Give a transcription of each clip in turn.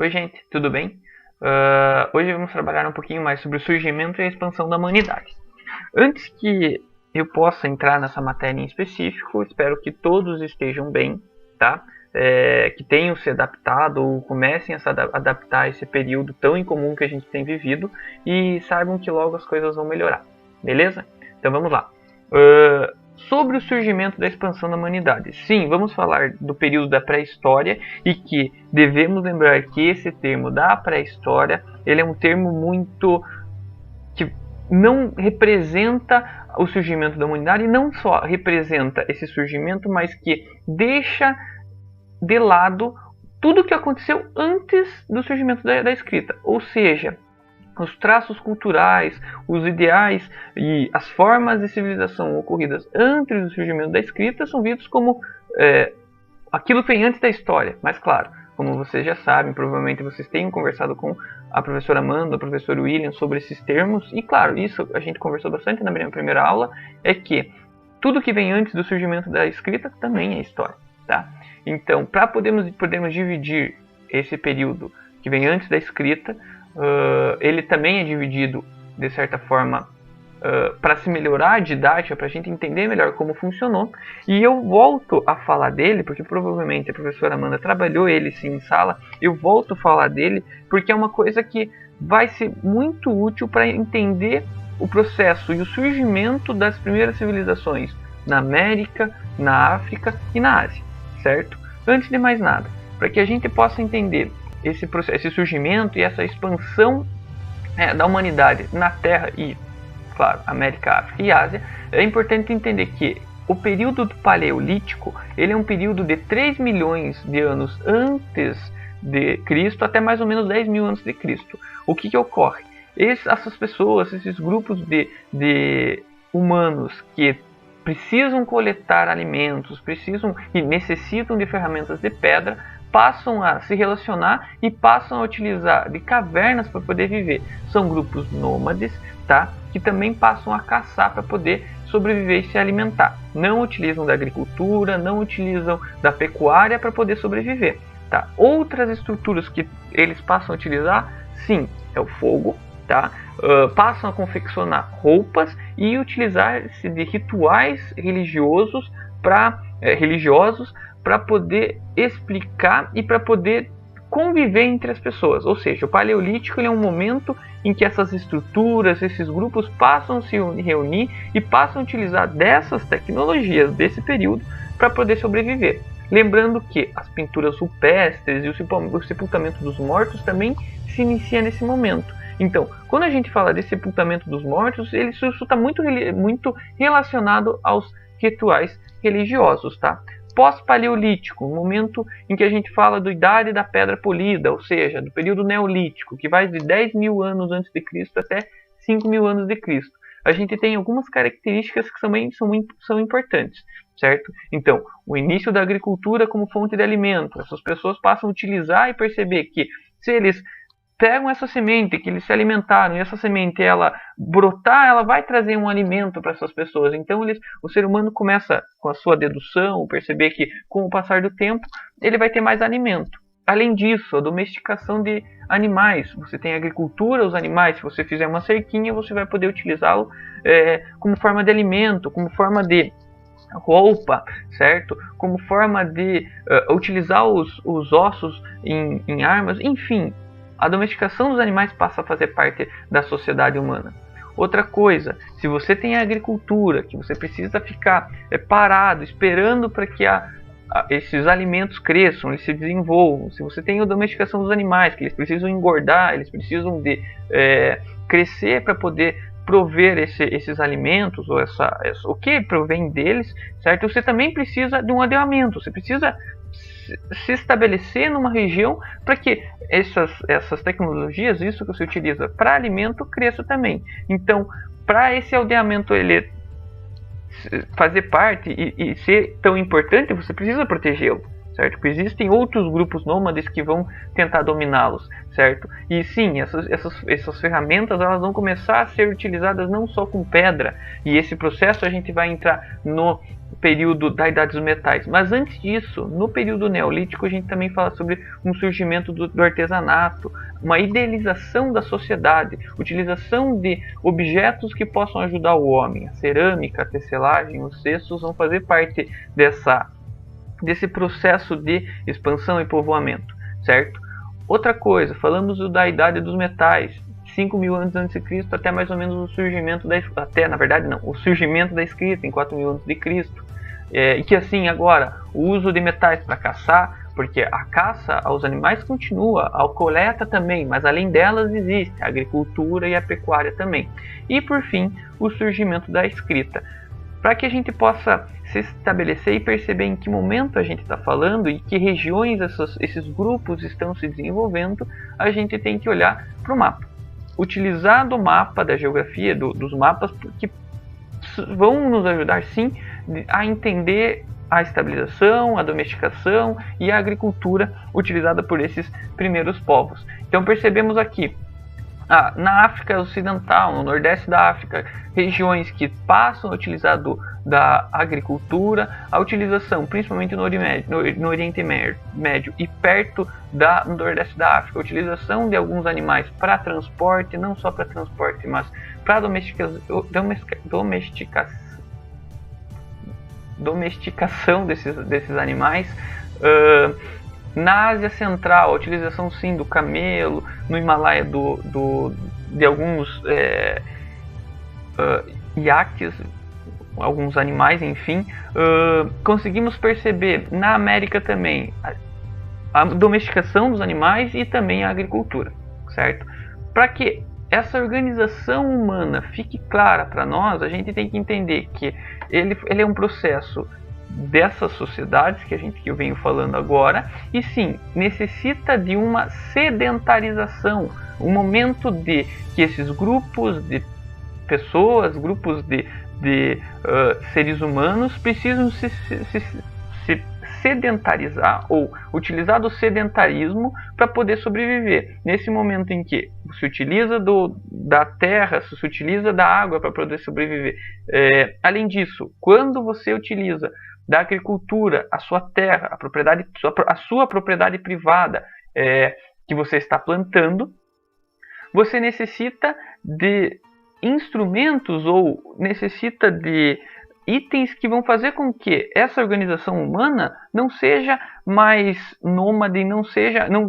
Oi, gente, tudo bem? Hoje vamos trabalhar um pouquinho mais sobre o surgimento e a expansão da humanidade. Antes que eu possa entrar nessa matéria em específico, espero que todos estejam bem, tá? Que tenham se adaptado ou comecem a se adaptar a esse período tão incomum que a gente tem vivido e saibam que logo as coisas vão melhorar, beleza? Então vamos lá. Sobre o surgimento da expansão da humanidade. Sim, vamos falar do período da pré-história e que devemos lembrar que esse termo da pré-história, ele é um termo muito que não representa o surgimento da humanidade, e não só representa esse surgimento, mas que deixa de lado tudo o que aconteceu antes do surgimento da escrita. Ou seja, os traços culturais, os ideais e as formas de civilização ocorridas antes do surgimento da escrita são vistos como aquilo que vem antes da história. Mas claro, como vocês já sabem, provavelmente vocês tenham conversado com a professora Amanda, o professor William sobre esses termos. E claro, isso a gente conversou bastante na minha primeira aula, é que tudo que vem antes do surgimento da escrita também é história. Tá? Então, para podermos dividir esse período que vem antes da escrita, ele também é dividido, de certa forma, para se melhorar a didática, para a gente entender melhor como funcionou. E eu volto a falar dele, porque provavelmente a professora Amanda trabalhou ele sim em sala. Eu volto a falar dele, porque é uma coisa que vai ser muito útil para entender o processo e o surgimento das primeiras civilizações na América, na África e na Ásia, certo? Antes de mais nada, para que a gente possa entender esse processo, esse surgimento e essa expansão da humanidade na Terra e, claro, América, África e Ásia, é importante entender que o período do Paleolítico, ele é um período de 3 milhões de anos antes de Cristo até mais ou menos 10 mil antes de Cristo. O que ocorre? Essas pessoas, esses grupos de humanos que precisam coletar alimentos, precisam e necessitam de ferramentas de pedra, passam a se relacionar e passam a utilizar de cavernas para poder viver. São grupos nômades, tá? Que também passam a caçar para poder sobreviver e se alimentar. Não utilizam da agricultura, não utilizam da pecuária para poder sobreviver. Tá? Outras estruturas que eles passam a utilizar, sim, é o fogo. Tá? Passam a confeccionar roupas e utilizar-se de rituais religiosos para poder explicar e para poder conviver entre as pessoas. Ou seja, o Paleolítico ele é um momento em que essas estruturas, esses grupos passam a se reunir e passam a utilizar dessas tecnologias desse período para poder sobreviver. Lembrando que as pinturas rupestres e o sepultamento dos mortos também se inicia nesse momento. Então, quando a gente fala de sepultamento dos mortos, isso está muito relacionado aos rituais religiosos, tá? Pós-paleolítico, o momento em que a gente fala da idade da pedra polida, ou seja, do período neolítico, que vai de 10 mil anos antes de Cristo até 5 mil anos de Cristo. A gente tem algumas características que também são importantes, certo? Então, o início da agricultura como fonte de alimento. Essas pessoas passam a utilizar e perceber que se eles pegam essa semente que eles se alimentaram e essa semente ela brotar, ela vai trazer um alimento para essas pessoas. Então o ser humano começa com a sua dedução, perceber que com o passar do tempo ele vai ter mais alimento. Além disso, a domesticação de animais. Você tem a agricultura, os animais, se você fizer uma cerquinha, você vai poder utilizá-lo como forma de alimento, como forma de roupa, certo? Como forma de utilizar os ossos em armas, enfim. A domesticação dos animais passa a fazer parte da sociedade humana. Outra coisa, se você tem a agricultura, que você precisa ficar parado, esperando para que esses alimentos cresçam, eles se desenvolvam. Se você tem a domesticação dos animais, que eles precisam engordar, eles precisam de crescer para poder prover esses alimentos, ou o que provém deles, certo? Você também precisa de um adeamento, você precisa se estabelecer numa região para que essas tecnologias, isso que você utiliza para alimento, cresça também. Então, para esse aldeamento ele fazer parte e ser tão importante, você precisa protegê-lo, certo? Porque existem outros grupos nômades que vão tentar dominá-los, certo? E sim, essas ferramentas elas vão começar a ser utilizadas não só com pedra, e esse processo a gente vai entrar no período da Idade dos Metais. Mas antes disso, no período Neolítico, a gente também fala sobre um surgimento do artesanato, uma idealização da sociedade, utilização de objetos que possam ajudar o homem. A cerâmica, a tecelagem, os cestos vão fazer parte desse processo de expansão e povoamento, certo? Outra coisa, falamos da Idade dos Metais, 5.000 anos antes de Cristo até mais ou menos o surgimento o surgimento da escrita em 4.000 antes de Cristo. E que assim agora o uso de metais para caçar, porque a caça aos animais continua, a coleta também, mas além delas existe a agricultura e a pecuária também. E por fim, o surgimento da escrita. Para que a gente possa se estabelecer e perceber em que momento a gente está falando e que regiões esses grupos estão se desenvolvendo, a gente tem que olhar para o mapa. Utilizar do mapa, da geografia, dos mapas, que vão nos ajudar sim a entender a estabilização, a domesticação e a agricultura utilizada por esses primeiros povos. Então percebemos aqui, na África Ocidental, no Nordeste da África, regiões que passam a utilizar da agricultura, a utilização, principalmente no Oriente Médio e perto no Nordeste da África, a utilização de alguns animais para transporte, não só para transporte, mas para domesticação desses animais. Na Ásia Central, a utilização sim do camelo, no Himalaia de alguns iaques, alguns animais, enfim. Conseguimos perceber na América também a domesticação dos animais e também a agricultura, certo? Para que essa organização humana fique clara para nós, a gente tem que entender que ele é um processo dessas sociedades que eu venho falando agora, e sim, necessita de uma sedentarização, um momento de que esses grupos de pessoas, grupos de seres humanos precisam se sedentarizar ou utilizar do sedentarismo para poder sobreviver. Nesse momento em que se utiliza da terra, se utiliza da água para poder sobreviver. Além disso, quando você utiliza da agricultura, a sua terra, a sua propriedade privada que você está plantando, você necessita de instrumentos ou necessita de itens que vão fazer com que essa organização humana não seja mais nômade, não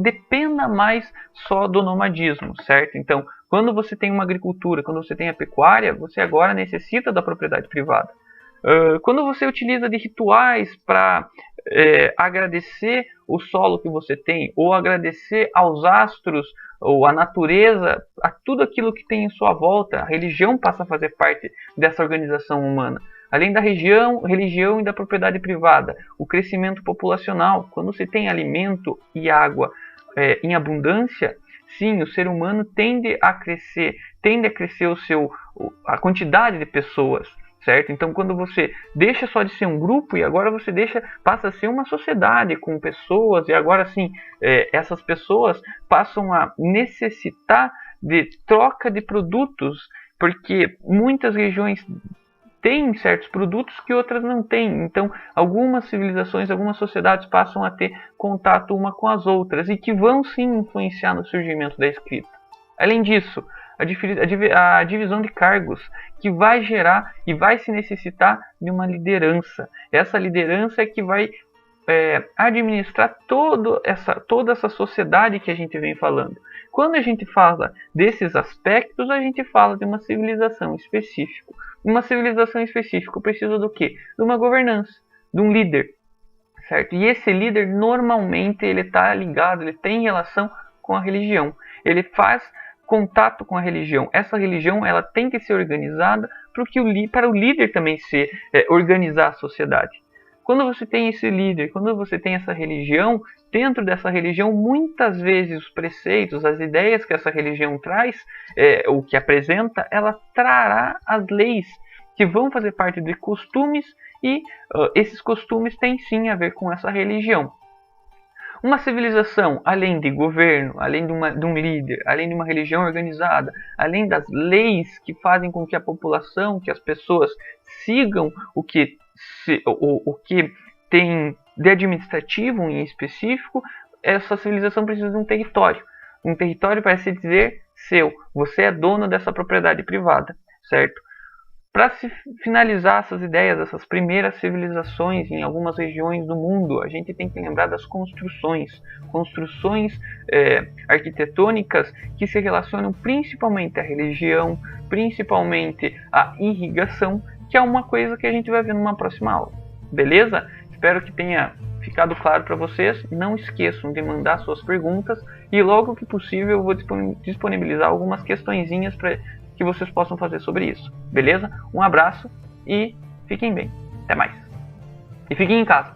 dependa mais só do nomadismo, certo? Então, quando você tem uma agricultura, quando você tem a pecuária, você agora necessita da propriedade privada. Quando você utiliza de rituais para agradecer o solo que você tem, ou agradecer aos astros, ou à natureza, a tudo aquilo que tem em sua volta, a religião passa a fazer parte dessa organização humana. Além da religião e da propriedade privada, o crescimento populacional, quando você tem alimento e água em abundância, sim, o ser humano tende a crescer a quantidade de pessoas, certo? Então, quando você deixa só de ser um grupo e agora você passa a ser uma sociedade com pessoas, e agora sim, essas pessoas passam a necessitar de troca de produtos, porque muitas regiões têm certos produtos que outras não têm. Então, algumas civilizações, algumas sociedades passam a ter contato uma com as outras e que vão sim influenciar no surgimento da escrita. Além disso, a divisão de cargos, que vai gerar e vai se necessitar de uma liderança. Essa liderança é que vai administrar toda essa sociedade que a gente vem falando. Quando a gente fala desses aspectos, a gente fala de uma civilização específica. Uma civilização específica precisa do quê? De uma governança, de um líder, certo? E esse líder, normalmente, ele está ligado, ele tem relação com a religião. Ele faz contato com a religião. Essa religião, ela tem que ser organizada para o líder também organizar a sociedade. Quando você tem esse líder, quando você tem essa religião, dentro dessa religião, muitas vezes os preceitos, as ideias que essa religião traz, o que apresenta, ela trará as leis que vão fazer parte de costumes, e esses costumes têm sim a ver com essa religião. Uma civilização, além de governo, além de um líder, além de uma religião organizada, além das leis que fazem com que a população, que as pessoas sigam o que tem de administrativo em específico, essa civilização precisa de um território. Um território para se dizer seu. Você é dono dessa propriedade privada, certo? Para se finalizar essas ideias, essas primeiras civilizações em algumas regiões do mundo, a gente tem que lembrar das construções arquitetônicas que se relacionam principalmente à religião, principalmente à irrigação, que é uma coisa que a gente vai ver numa próxima aula. Beleza? Espero que tenha ficado claro para vocês. Não esqueçam de mandar suas perguntas e logo que possível eu vou disponibilizar algumas questõezinhas para que vocês possam fazer sobre isso. Beleza? Um abraço e fiquem bem. Até mais. E fiquem em casa.